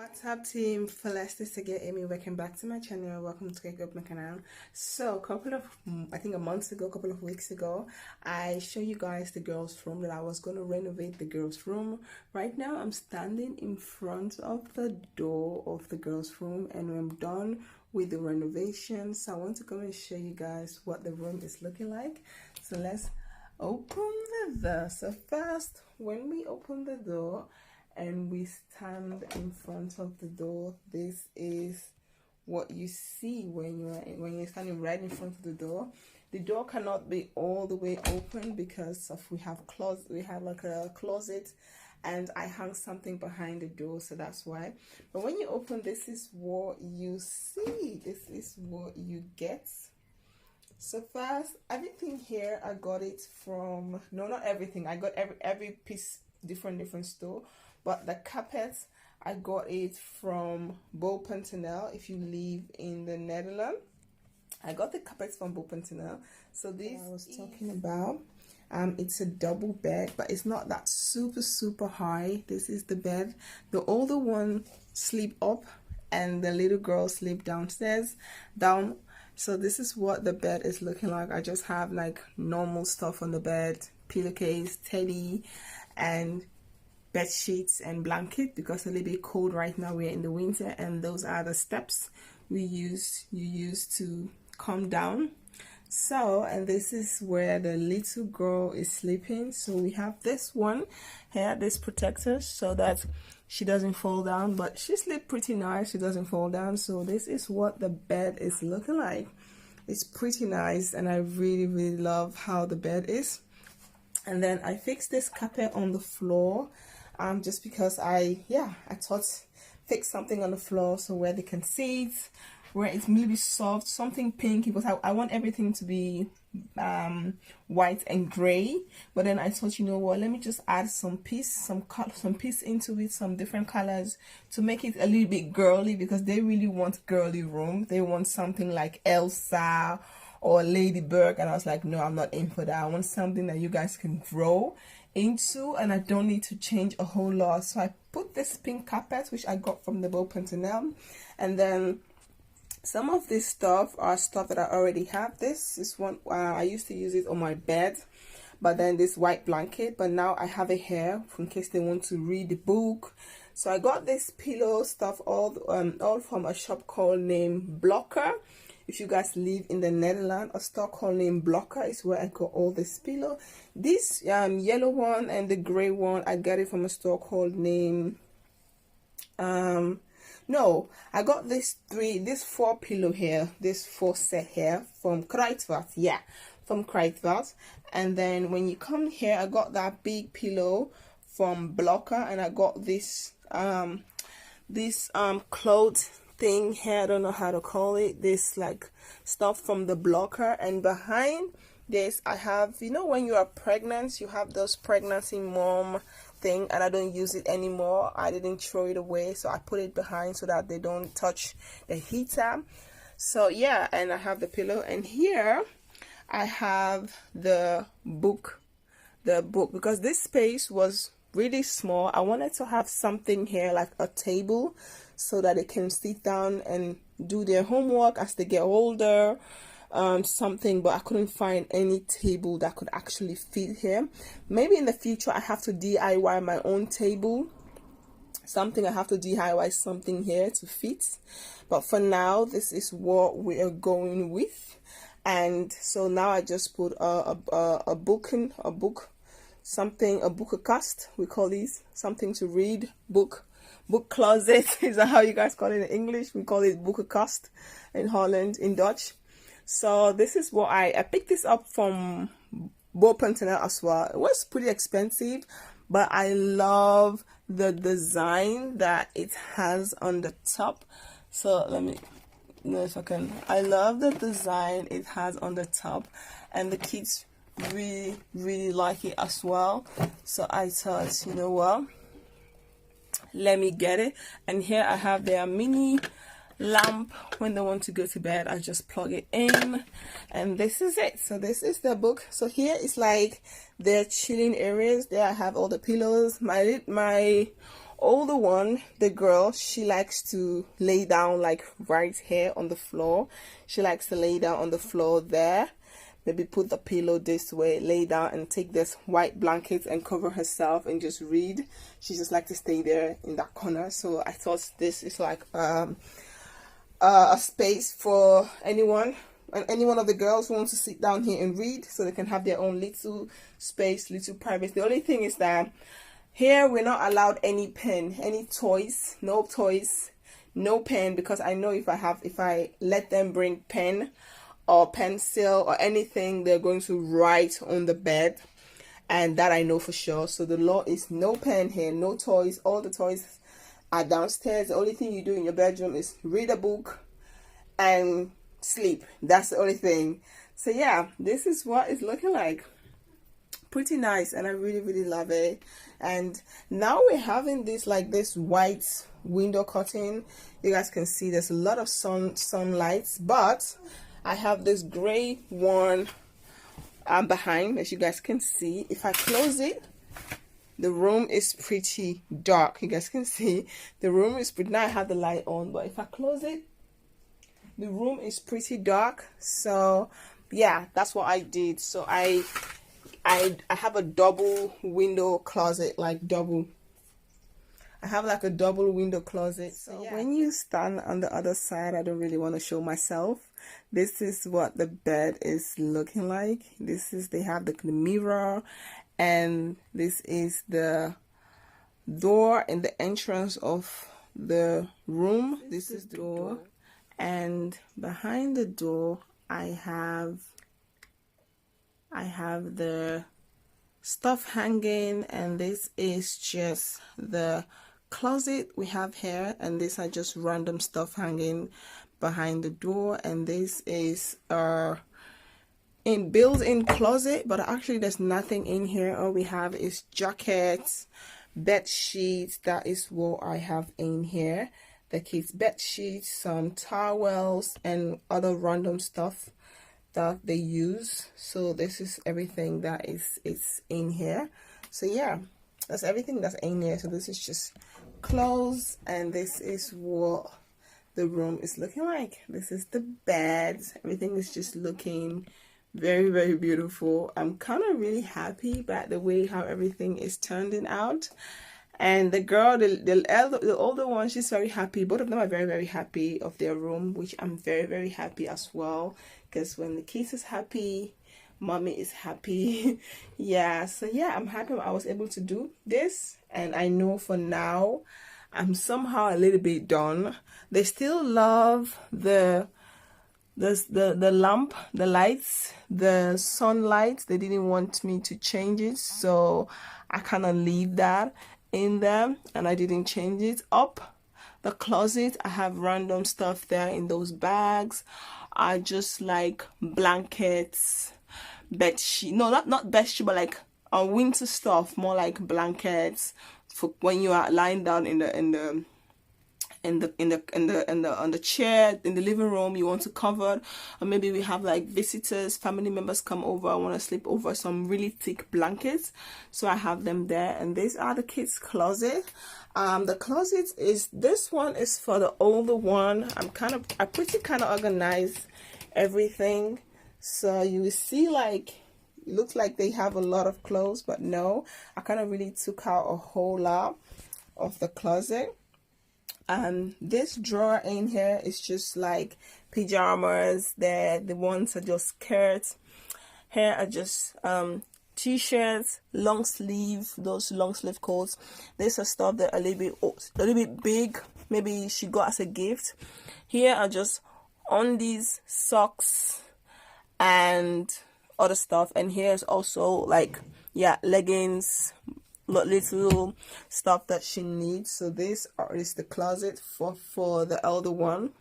What's up, team? Amifullest is again Amy. Welcome back to my channel. Welcome to Keuken my canal. So I think a month ago, a couple of weeks ago, I showed you guys the girls' room that I was going to renovate the girls' room. Right now I'm standing in front of the door of the girls' room and I'm done with the renovation. So I want to come and show you guys what the room is looking like. So let's open the door. So first, when we open the door and we stand in front of the door, this is what you see when you're standing right in front of the door. The door cannot be all the way open because we have like a closet and I hung something behind the door, so that's why. But when you open, this is what you see. This is what you get. So first, everything here I got it from, no, not everything, I got every piece different store. But the carpets, I got it from Bol.nl. If you live in the Netherlands, I got the carpets from Bol.nl. So this I was talking about, it's a double bed, but it's not that super high. This is the bed. The older one sleep up, and the little girl sleep down. So this is what the bed is looking like. I just have like normal stuff on the bed, pillowcase, teddy, and bed sheets and blanket because it's a little bit cold right now. We're in the winter, and those are the steps you use to come down. So, and this is where the little girl is sleeping. So we have this one here, this protector, so that she doesn't fall down, but she sleeps pretty nice, she doesn't fall down. So this is what the bed is looking like. It's pretty nice, and I really love how the bed is. And then I fixed this carpet on the floor, just because I thought fix something on the floor so where they can sit, where it's really soft, something pink, because I want everything to be white and gray. But then I thought, you know what, let me just add some piece into it, some different colors to make it a little bit girly, because they really want girly room. They want something like Elsa or Ladybird, and I was like, no, I'm not in for that. I want something that you guys can grow into, and I don't need to change a whole lot. So I put this pink carpet, which I got from the Bol.nl, and then some of this stuff are stuff that I already have. This is one I used to use it on my bed, but then this white blanket, but now I have it here in case they want to read the book. So I got this pillow stuff all from a shop called named Blokker. If you guys live in the Netherlands, a store called named Blokker is where I got all this pillow. This yellow one and the gray one, I got it from a store called named no, I got this four pillow here, this four set here from Kruidvat. Yeah, from Kruidvat. And then when you come here, I got that big pillow from Blokker, and I got this clothes thing here, I don't know how to call it, this like stuff from the Blokker. And behind this I have, you know, when you are pregnant, you have those pregnancy mom thing, and I don't use it anymore. I didn't throw it away, so I put it behind so that they don't touch the heater. So yeah, and I have the pillow, and here I have the book because this space was really small. I wanted to have something here like a table so that they can sit down and do their homework as they get older, something, but I couldn't find any table that could actually fit here. Maybe in the future I have to DIY my own table, I have to DIY something here to fit, but for now this is what we are going with. And so now I just put a book cast, we call these, something to read, book closet. Is that how you guys call it in English? We call it boekenkast in Holland, in Dutch. So this is what I picked this up from Bol.nl as well. It was pretty expensive, but I love the design that it has on the top. So let me know if I can. I love the design it has on the top, and the kids really like it as well. So I thought, you know what, let me get it. And here I have their mini lamp. When they want to go to bed, I just plug it in, and this is it. So this is the book. So here is like their chilling areas. There I have all the pillows. My older one, the girl, she likes to lay down like right here on the floor. She likes to lay down on the floor there. Maybe put the pillow this way, lay down and take this white blanket and cover herself and just read. She just like to stay there in that corner. So I thought this is like a space for anyone and any one of the girls who want to sit down here and read, so they can have their own little space, little privacy. The only thing is that here we're not allowed any pen, any toys, no pen, because I know if I let them bring pen or pencil or anything, they're going to write on the bed, and that I know for sure. So the law is no pen here, no toys. All the toys are downstairs. The only thing you do in your bedroom is read a book and sleep. That's the only thing. So yeah, this is what it's looking like. Pretty nice, and I really love it. And now we're having this like this white window curtain. You guys can see there's a lot of sunlight, but I have this gray one behind, as you guys can see. If I close it, the room is pretty dark. You guys can see the room is pretty. Now I have the light on, but if I close it, the room is pretty dark. So yeah, that's what I did. So I have a double window closet, like double. I have like a double window closet. So yeah, when you stand on the other side, I don't really want to show myself. This is what the bed is looking like. This is, they have the mirror, and this is the door in the entrance of the room. This is the door, and behind the door I have the stuff hanging, and this is just the closet we have here, and these are just random stuff hanging behind the door. And this is in built-in closet, but actually there's nothing in here. All we have is jackets, bed sheets. That is what I have in here. The kids' bed sheets, some towels, and other random stuff that they use. So this is everything that is in here. So yeah, that's everything that's in here. So this is just clothes, and this is what the room is looking like. This is the bed. Everything is just looking very beautiful. I'm kind of really happy about the way how everything is turning out. And the girl, the older one, she's very happy. Both of them are very happy of their room, which I'm very happy as well, because when the kids is happy, mommy is happy. Yeah, so yeah, I'm happy I was able to do this, and I know for now I'm somehow a little bit done. They still love the lamp, the lights, the sunlight. They didn't want me to change it, so I kind of leave that in there, and I didn't change it. Up the closet, I have random stuff there in those bags. I just like blankets, bed sheet, no, not bed sheet, but like winter stuff, more like blankets for when you are lying down on the chair in the living room. You want to cover, or maybe we have like visitors, family members come over, I want to sleep over some really thick blankets, so I have them there. And these are the kids' closet. The closet is, this one is for the older one. I pretty kind of organize everything, so you will see like it looks like they have a lot of clothes, but no, I kind of really took out a whole lot of the closet. This drawer in here is just like pajamas. The ones are just skirts. Here are just t-shirts, long sleeve, those long sleeve coats. These are stuff that are a little bit big, maybe she got as a gift. Here are just undies, socks, and other stuff. And here's also like, yeah, leggings, little stuff that she needs. So this is the closet for the elder one.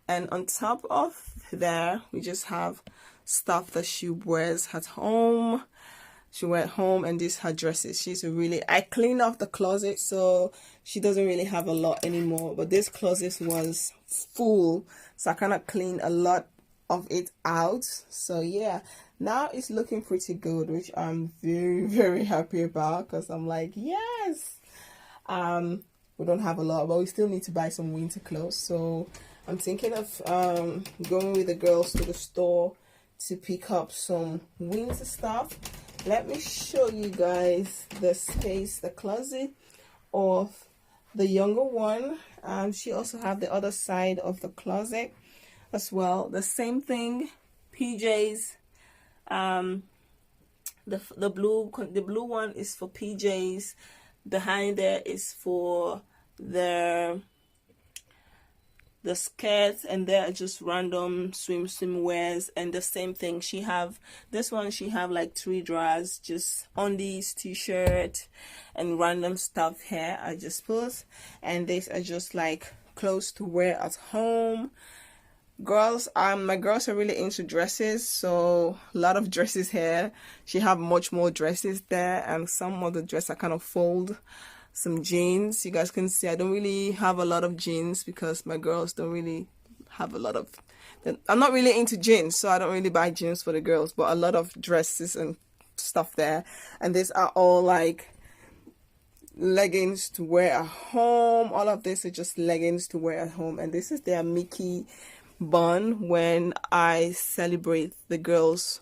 And on top of there, we just have stuff that she wears at home. She went home, and these her dresses. I cleaned off the closet, so she doesn't really have a lot anymore, but this closet was full, so I kind of cleaned a lot of it out. So yeah, now it's looking pretty good, which I'm very happy about, because I'm like, yes, We don't have a lot, but we still need to buy some winter clothes. So I'm thinking of going with the girls to the store to pick up some winter stuff. Let me show you guys the space, the closet of the younger one. She also have the other side of the closet as well. The same thing, PJs. The blue one is for PJs. Behind there is for the skirts, and there are just random swim wears. And the same thing, she have like 3 drawers, just undies, t-shirt, and random stuff here I just put. And these are just like clothes to wear at home. Girls, my girls are really into dresses, so a lot of dresses here. She have much more dresses there, and some of the dresses I kind of fold. Some jeans, you guys can see I don't really have a lot of jeans because my girls don't really have a lot of, I'm not really into jeans, so I don't really buy jeans for the girls, but a lot of dresses and stuff there. And these are all like leggings to wear at home. All of this is just leggings to wear at home. And this is their Mickey bun when I celebrate the girls'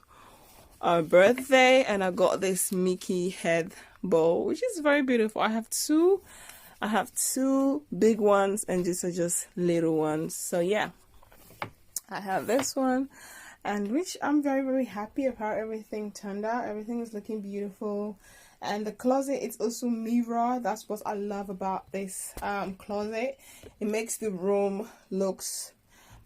birthday. And I got this Mickey head bow, which is very beautiful. I have two big ones, and these are just little ones. So yeah, I have this one, and which I'm very happy about. Everything turned out. Everything is looking beautiful. And the closet is also mirror. That's what I love about this closet. It makes the room looks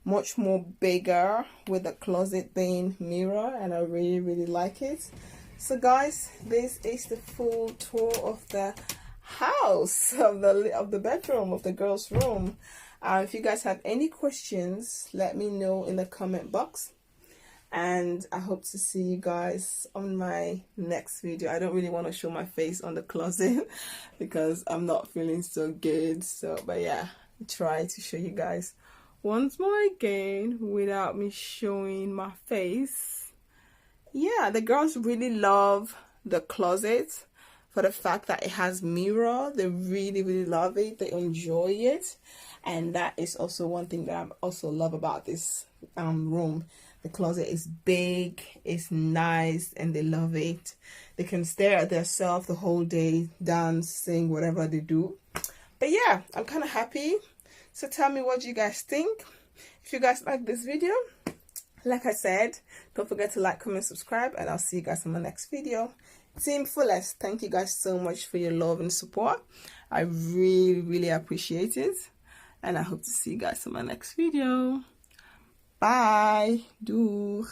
much more bigger with the closet being mirror, and I really like it. So guys, this is the full tour of the house, of the bedroom, of the girls' room. If you guys have any questions, let me know in the comment box. And I hope to see you guys on my next video. I don't really want to show my face on the closet because I'm not feeling so good. So, but yeah, try to show you guys once more again without me showing my face. Yeah, the girls really love the closet for the fact that it has mirror. They really love it. They enjoy it. And that is also one thing that I also love about this room. The closet is big, it's nice, and they love it. They can stare at themselves the whole day, dance, sing, whatever they do. But yeah, I'm kind of happy. So tell me what you guys think. If you guys like this video, like I said, don't forget to like, comment, subscribe, and I'll see you guys in my next video. Team Fullest, thank you guys so much for your love and support. I really appreciate it. And I hope to see you guys in my next video. Bye. Doeg.